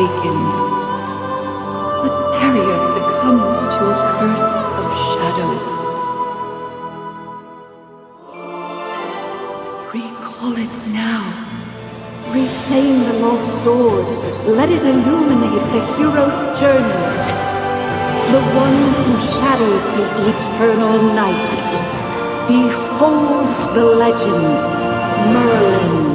awakens. Asperia succumbs to a curse of shadows. Recall it now. Reclaim the lost sword. Let it illuminate the hero's journey. The one who shadows the eternal night. Behold the legend, Merlin.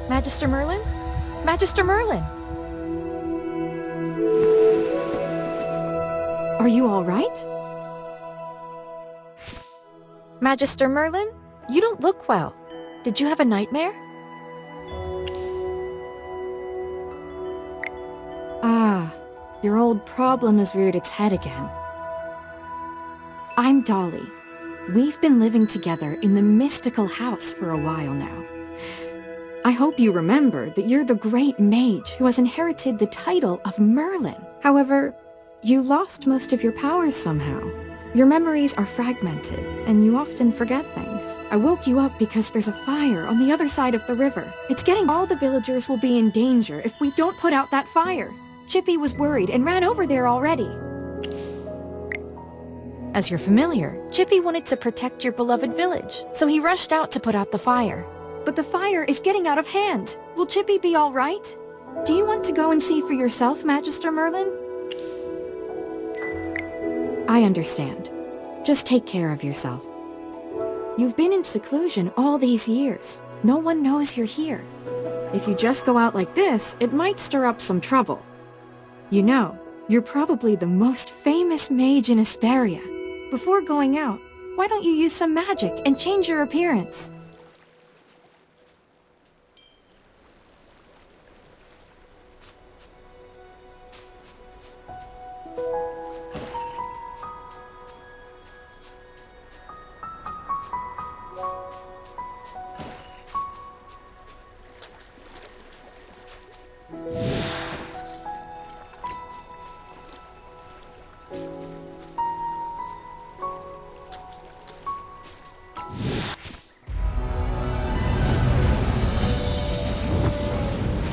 Magister Merlin? Magister Merlin! Are you all right? Magister Merlin? You don't look well. Did you have a nightmare? Ah, your old problem has reared its head again. I'm Dolly. We've been living together in the mystical house for a while now. I hope you remember that you're the great mage who has inherited the title of Merlin. However, you lost most of your powers somehow. Your memories are fragmented, and you often forget things. I woke you up because there's a fire on the other side of the river. It's getting all the villagers will be in danger if we don't put out that fire. Chippy was worried and ran over there already. As you're familiar, Chippy wanted to protect your beloved village, so he rushed out to put out the fire. But the fire is getting out of hand. Will Chippy be all right? Do you want to go and see for yourself, Magister Merlin? I understand. Just take care of yourself. You've been in seclusion all these years. No one knows you're here. If you just go out like this, it might stir up some trouble. You know, you're probably the most famous mage in Asperia. Before going out, why don't you use some magic and change your appearance?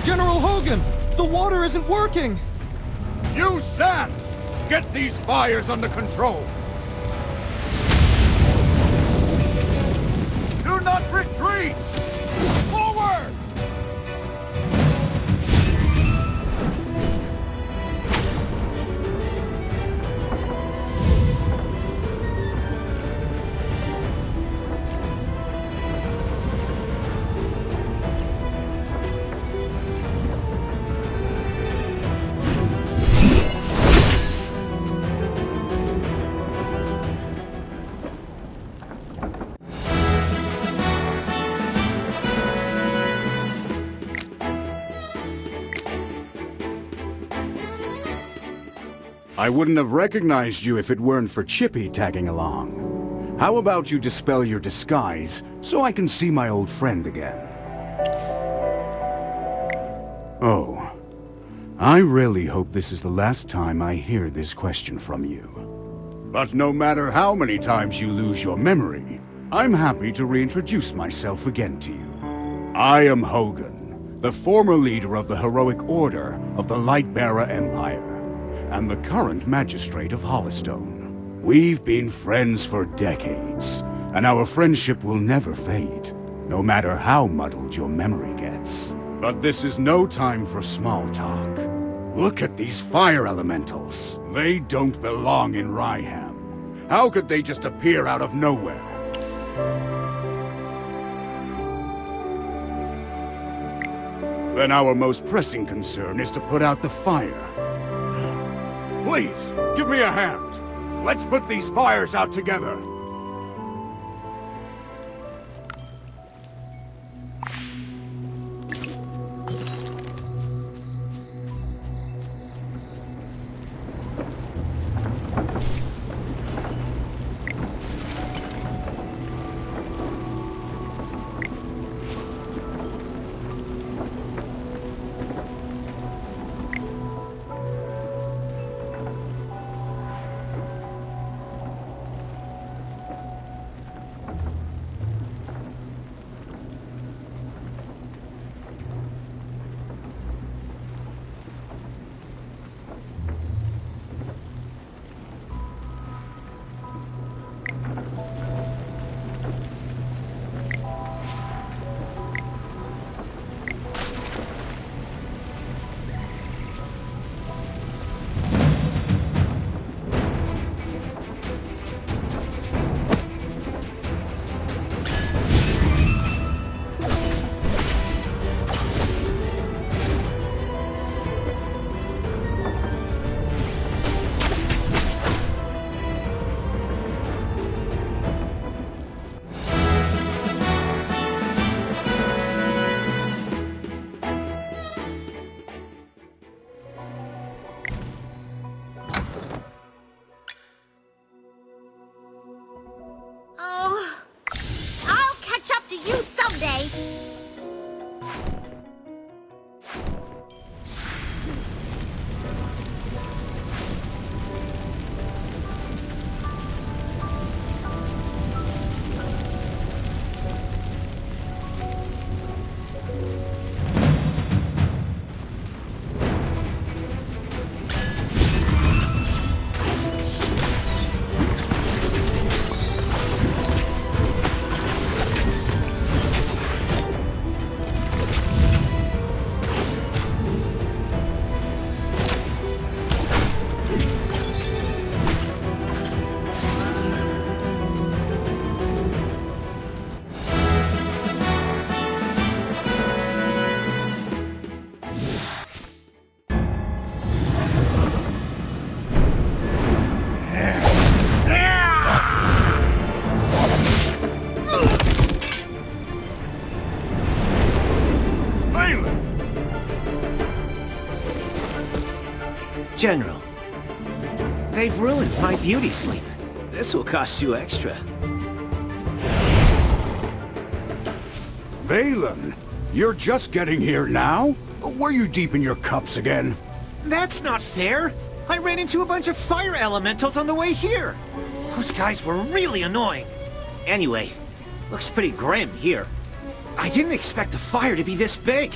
General Hogan! The water isn't working! You sand! Get these fires under control! Do not retreat! Forward! I wouldn't have recognized you if it weren't for Chippy tagging along. How about you dispel your disguise so I can see my old friend again? Oh, I really hope this is the last time I hear this question from you. But no matter how many times you lose your memory, I'm happy to reintroduce myself again to you. I am Hogan, the former leader of the heroic order of the Lightbearer Empire, and the current magistrate of Hollistone. We've been friends for decades, and our friendship will never fade, no matter how muddled your memory gets. But this is no time for small talk. Look at these fire elementals. They don't belong in Ryham. How could they just appear out of nowhere? Then our most pressing concern is to put out the fire. Please, give me a hand. Let's put these fires out together. General, they've ruined my beauty sleep. This will cost you extra. Valen, you're just getting here now? Were you deep in your cups again? That's not fair! I ran into a bunch of fire elementals on the way here! Those guys were really annoying. Anyway, looks pretty grim here. I didn't expect the fire to be this big.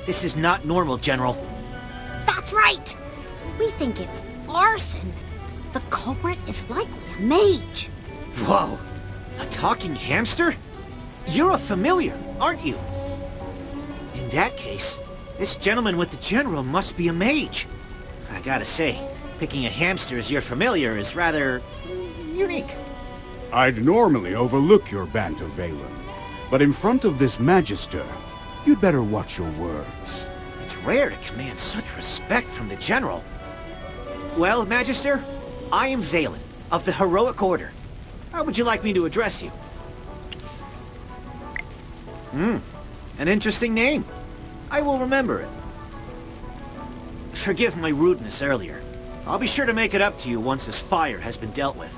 This is not normal, General. That's right! We think it's arson. The culprit is likely a mage. Whoa! A talking hamster? You're a familiar, aren't you? In that case, this gentleman with the general must be a mage. I gotta say, picking a hamster as your familiar is rather unique. I'd normally overlook your banter, Valen. But in front of this Magister, you'd better watch your words. It's rare to command such respect from the general. Well, Magister, I am Valen, of the Heroic Order. How would you like me to address you? An interesting name. I will remember it. Forgive my rudeness earlier. I'll be sure to make it up to you once this fire has been dealt with.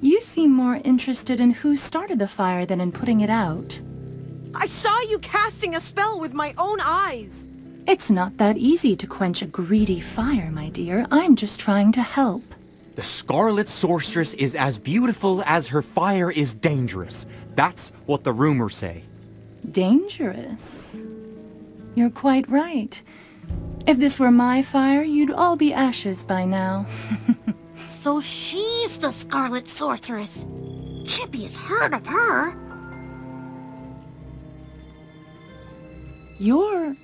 You seem more interested in who started the fire than in putting it out. I saw you casting a spell with my own eyes. It's not that easy to quench a greedy fire, my dear. I'm just trying to help. The Scarlet Sorceress is as beautiful as her fire is dangerous. That's what the rumors say. Dangerous? You're quite right. If this were my fire, you'd all be ashes by now. So she's the Scarlet Sorceress. Chippy has heard of her. You're...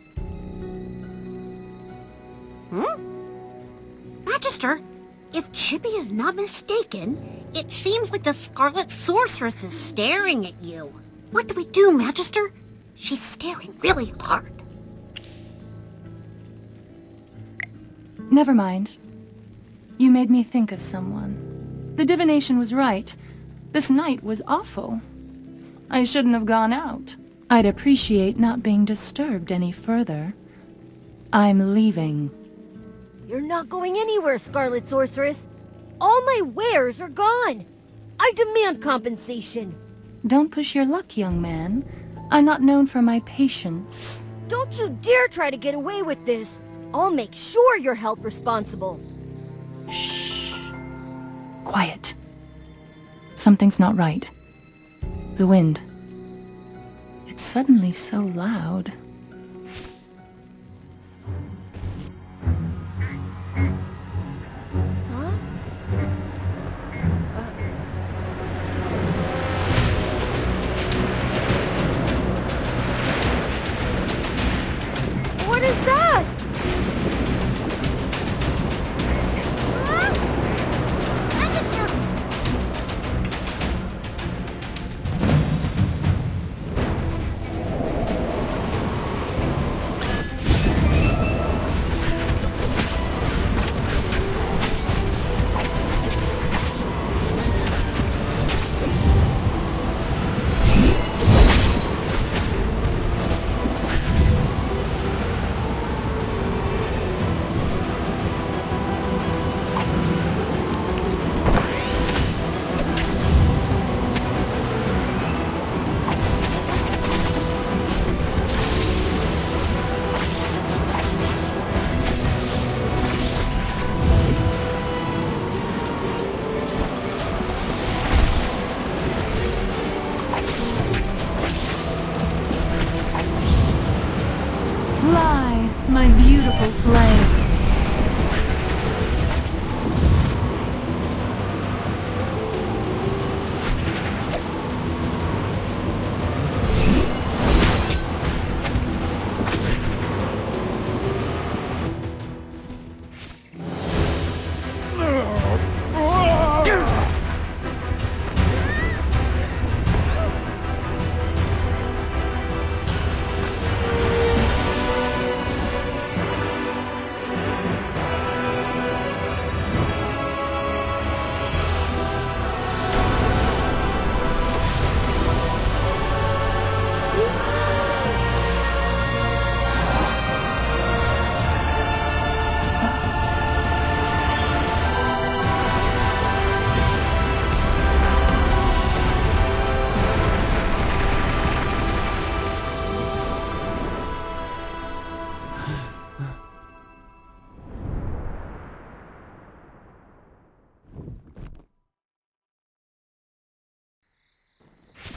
Magister, if Chippy is not mistaken, it seems like the Scarlet Sorceress is staring at you. What do we do, Magister? She's staring really hard. Never mind. You made me think of someone. The divination was right. This night was awful. I shouldn't have gone out. I'd appreciate not being disturbed any further. I'm leaving. You're not going anywhere, Scarlet Sorceress. All my wares are gone. I demand compensation. Don't push your luck, young man. I'm not known for my patience. Don't you dare try to get away with this. I'll make sure you're held responsible. Shh. Quiet. Something's not right. The wind. It's suddenly so loud. What is that? Magister!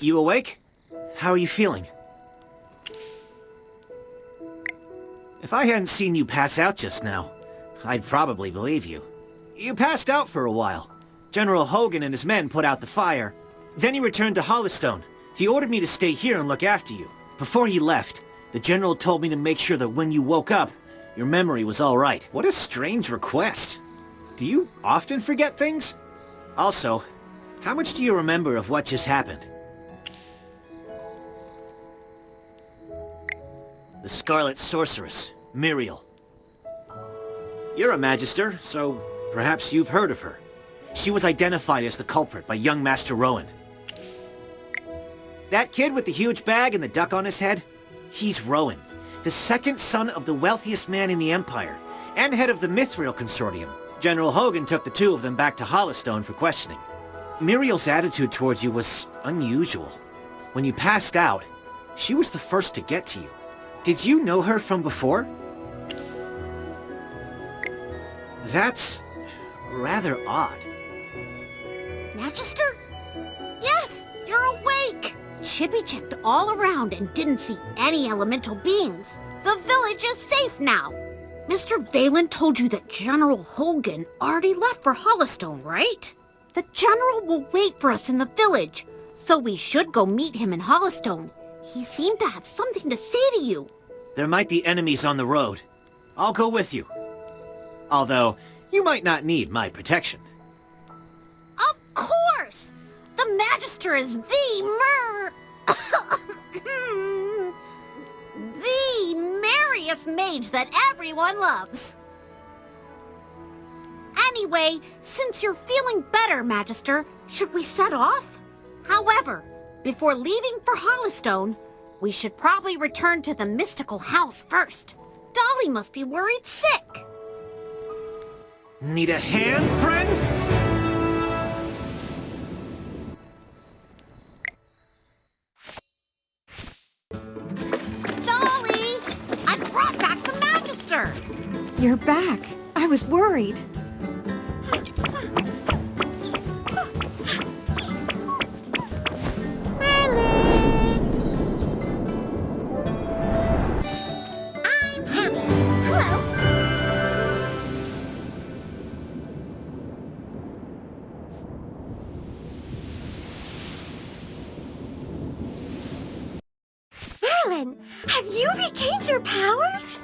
You awake? How are you feeling? If I hadn't seen you pass out just now, I'd probably believe you. You passed out for a while. General Hogan and his men put out the fire. Then he returned to Hollystone. He ordered me to stay here and look after you. Before he left, the General told me to make sure that when you woke up, your memory was all right. What a strange request. Do you often forget things? Also, how much do you remember of what just happened? The Scarlet Sorceress, Muriel. You're a Magister, so perhaps you've heard of her. She was identified as the culprit by young Master Rowan. That kid with the huge bag and the duck on his head? He's Rowan, the second son of the wealthiest man in the Empire, and head of the Mithril Consortium. General Hogan took the two of them back to Hollystone for questioning. Muriel's attitude towards you was unusual. When you passed out, she was the first to get to you. Did you know her from before? That's rather odd. Magister? Yes, you're awake! Chippy checked all around and didn't see any elemental beings. The village is safe now. Mr. Valen told you that General Hogan already left for Hollystone, right? The General will wait for us in the village, so we should go meet him in Hollystone. He seemed to have something to say to you. There might be enemies on the road. I'll go with you. Although, you might not need my protection. Of course! The Magister is the merriest mage that everyone loves. Anyway, since you're feeling better, Magister, should we set off? However, before leaving for Hollystone, we should probably return to the mystical house first. Dolly must be worried sick. Need a hand, friend? Dolly! I brought back the Magister! You're back. I was worried. Have you regained your powers?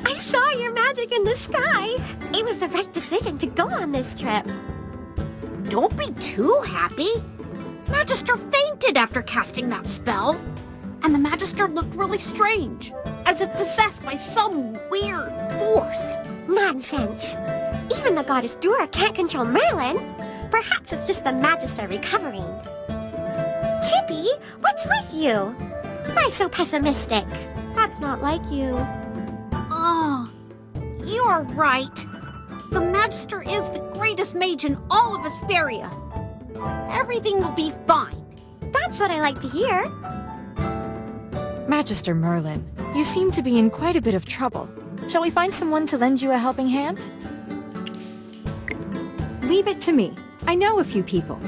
I saw your magic in the sky. It was the right decision to go on this trip. Don't be too happy. Magister fainted after casting that spell. And the Magister looked really strange, as if possessed by some weird force. Nonsense. Even the goddess Dura can't control Merlin. Perhaps it's just the Magister recovering. Chippy, what's with you? Why so pessimistic? That's not like you. Oh, you're right. The Magister is the greatest mage in all of Asperia. Everything will be fine. That's what I like to hear. Magister Merlin, you seem to be in quite a bit of trouble. Shall we find someone to lend you a helping hand? Leave it to me. I know a few people.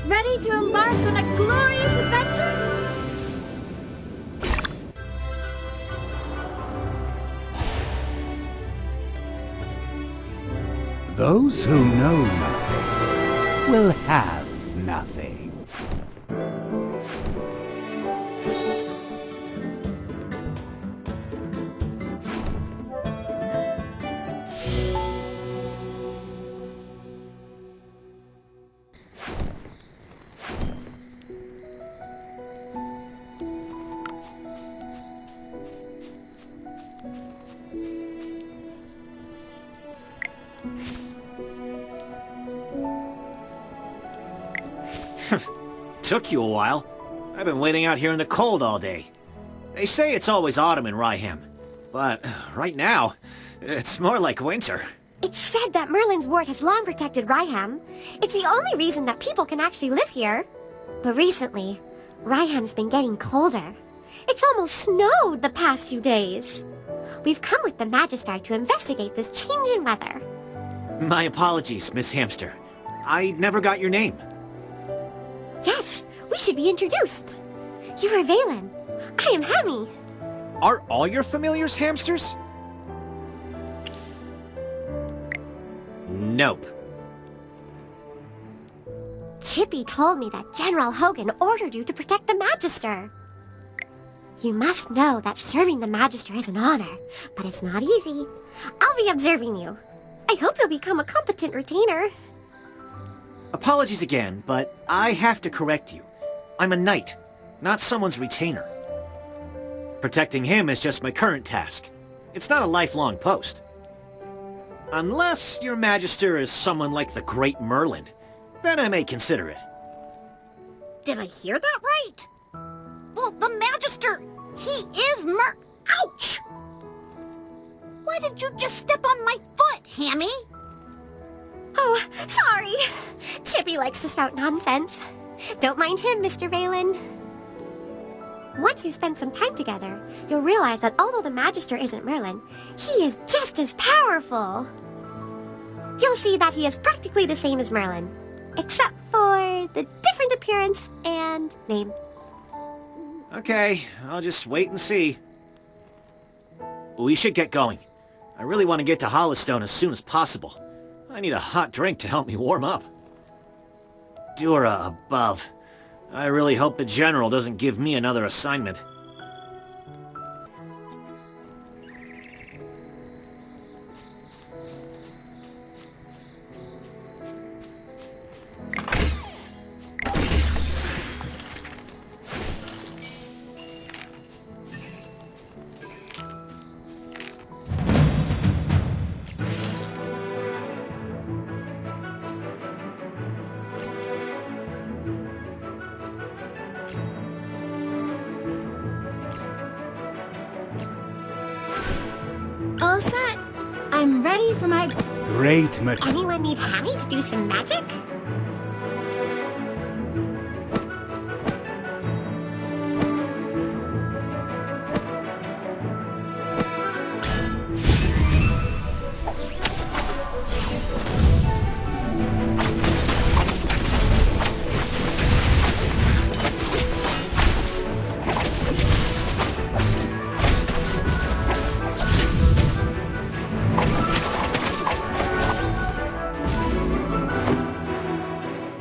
Ready to embark on a glorious adventure? Those who know nothing will have nothing. Took you a while. I've been waiting out here in the cold all day. They say it's always autumn in Ryham, but right now, it's more like winter. It's said that Merlin's ward has long protected Ryham. It's the only reason that people can actually live here. But recently, Ryham's been getting colder. It's almost snowed the past few days. We've come with the Magister to investigate this change in weather. My apologies, Miss Hamster. I never got your name. Yes, we should be introduced. You are Valen. I am Hammy. Are all your familiars hamsters? Nope. Chippy told me that General Hogan ordered you to protect the Magister. You must know that serving the Magister is an honor, but it's not easy. I'll be observing you. I hope you'll become a competent retainer. Apologies again, but I have to correct you. I'm a knight, not someone's retainer. Protecting him is just my current task. It's not a lifelong post. Unless your Magister is someone like the Great Merlin, then I may consider it. Did I hear that right? Well, the Magister, he is Ouch! Why did you just step on my foot, Hammy? Oh, sorry. Chippy likes to spout nonsense. Don't mind him, Mr. Valen. Once you spend some time together, you'll realize that although the Magister isn't Merlin, he is just as powerful. You'll see that he is practically the same as Merlin, except for the different appearance and name. Okay, I'll just wait and see. We should get going. I really want to get to Hollowstone as soon as possible. I need a hot drink to help me warm up. Dura above. I really hope the General doesn't give me another assignment. All set. I'm ready for my... Great, Anyone need Hammy to do some magic?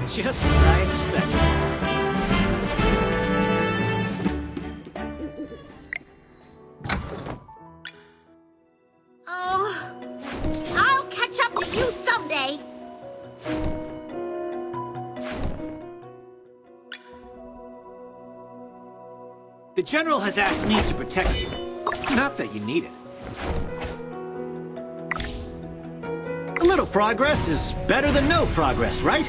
Just as I expected. Oh, I'll catch up with you someday. The General has asked me to protect you. Not that you need it. A little progress is better than no progress, right?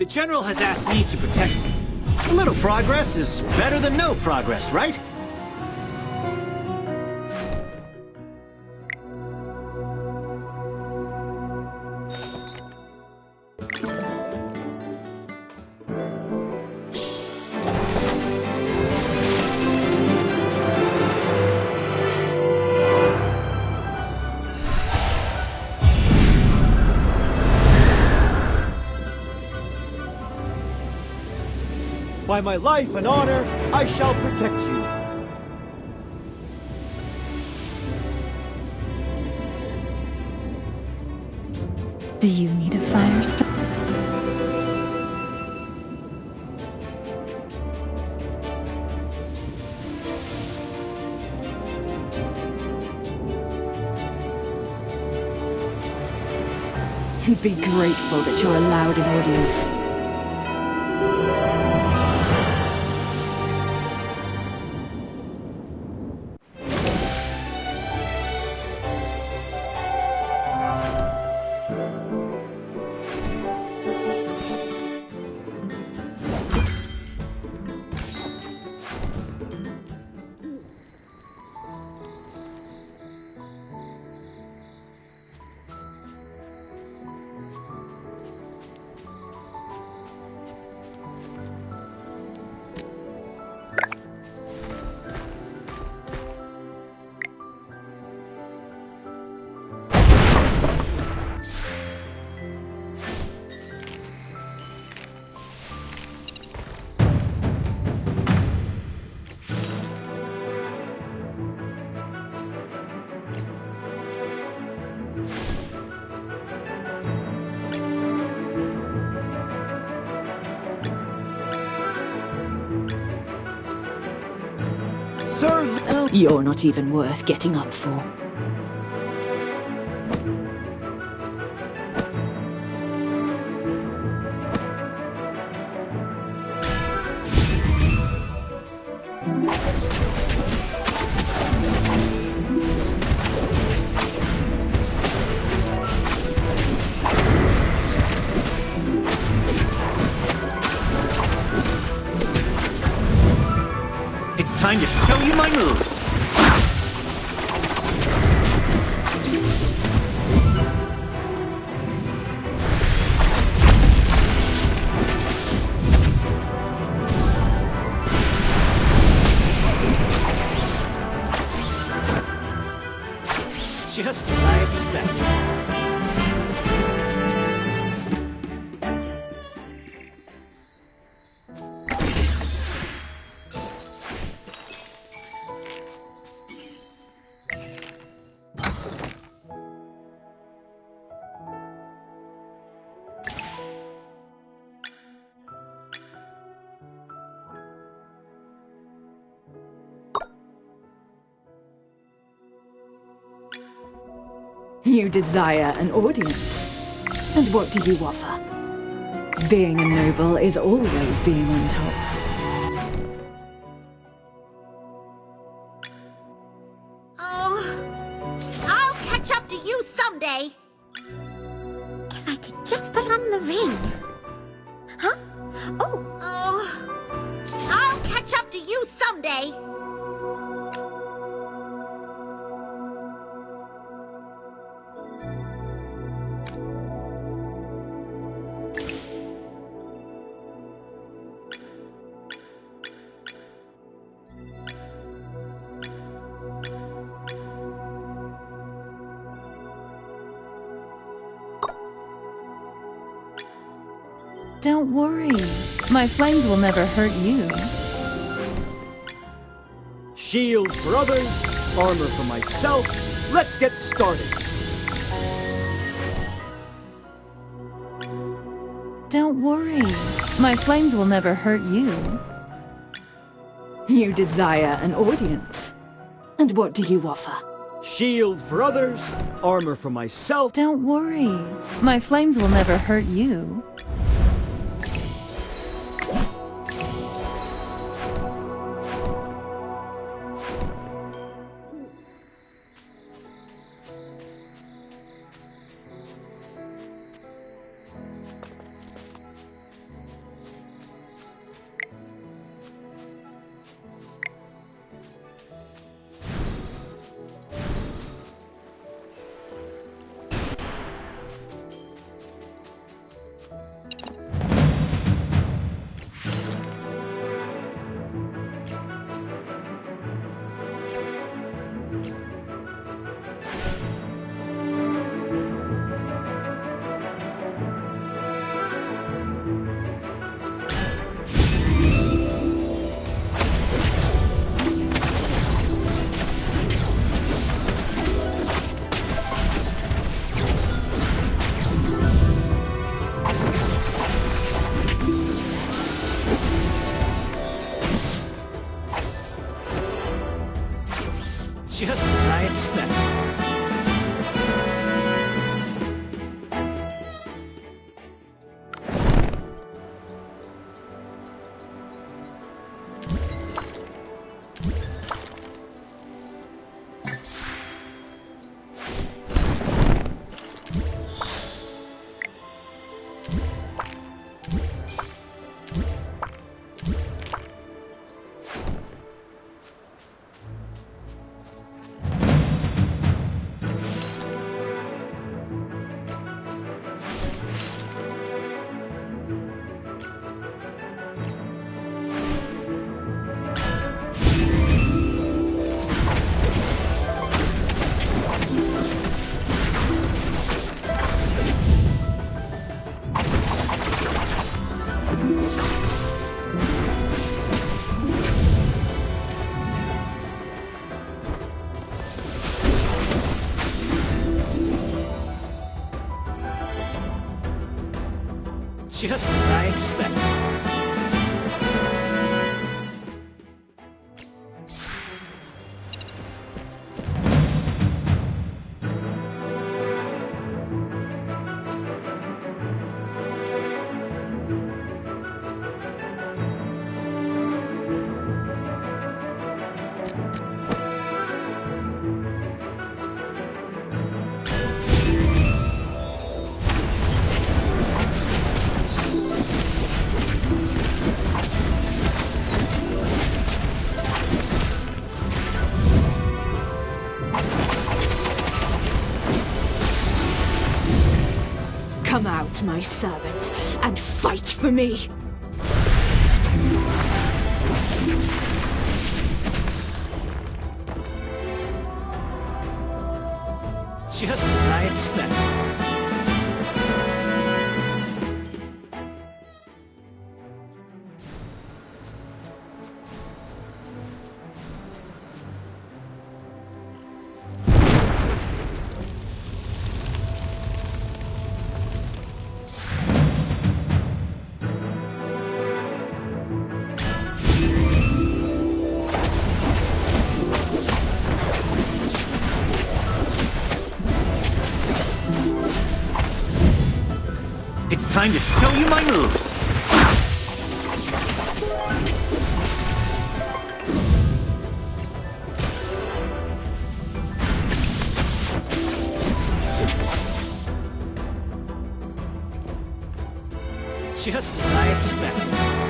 The General has asked me to protect you. A little progress is better than no progress, right? By my life and honor, I shall protect you. Do you need a fire starter? Be grateful that you're allowed an audience. Sir, You're not even worth getting up for. It's time to show you my moves! Just as I expected. You desire an audience. And what do you offer? Being a noble is always being on top. I'll catch up to you someday. If I could just put on the ring. Huh? Oh, I'll catch up to you someday. Don't worry. My flames will never hurt you. shield for others, armor for myself. Let's get started. Don't worry. My flames will never hurt you. You desire an audience. And what do you offer? Shield for others, armor for myself. Don't worry. My flames will never hurt you. Just as I expected. Just as I expected. Come out, my servant, and fight for me! Just as I expected. It's time to show you my moves! Just as I expected.